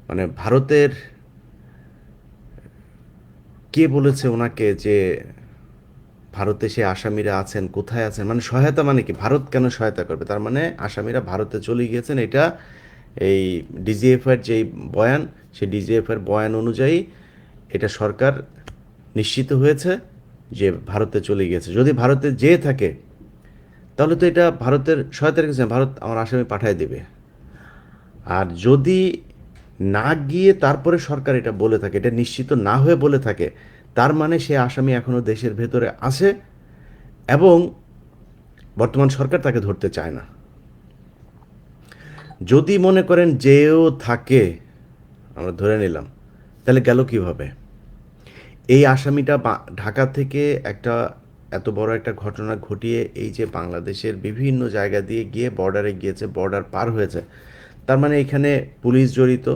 মানে ভারতের কে বলেছে ওনাকে যে ভারতে সে আসামিরা আছেন, কোথায় আছেন, মানে সহায়তা মানে কি, ভারত কেন সহায়তা করবে? তার মানে আসামিরা ভারতে চলে গিয়েছেন, এটা এই ডিজিএফআই এর যেই বয়ান, সেই ডিজিএফআই এর বয়ান অনুযায়ী এটা সরকার নিশ্চিত হয়েছে যে ভারতে চলে গিয়েছে। যদি ভারতে যেয়ে থাকে তাহলে তো এটা ভারতের সহায়তার কিছু না, ভারত আমার আসামি পাঠিয়ে দেবে। আর যদি না গিয়ে তারপরে সরকার এটা বলে থাকে, এটা নিশ্চিত না হয়ে বলে থাকে, তার মানে সে আসামি এখনো দেশের ভেতরে আছে এবং বর্তমান সরকার তাকে ধরতে চায় না। যদি মনে করেন যেও থাকে, আমরা ধরে নিলাম, তাহলে গেল কিভাবে? এই আসামিটা ঢাকা থেকে একটা এত বড় একটা ঘটনা ঘটিয়ে এই যে বাংলাদেশের বিভিন্ন জায়গা দিয়ে গিয়ে বর্ডারে গিয়েছে, বর্ডার পার হয়েছে, তার মানে এখানে পুলিশ জড়িত,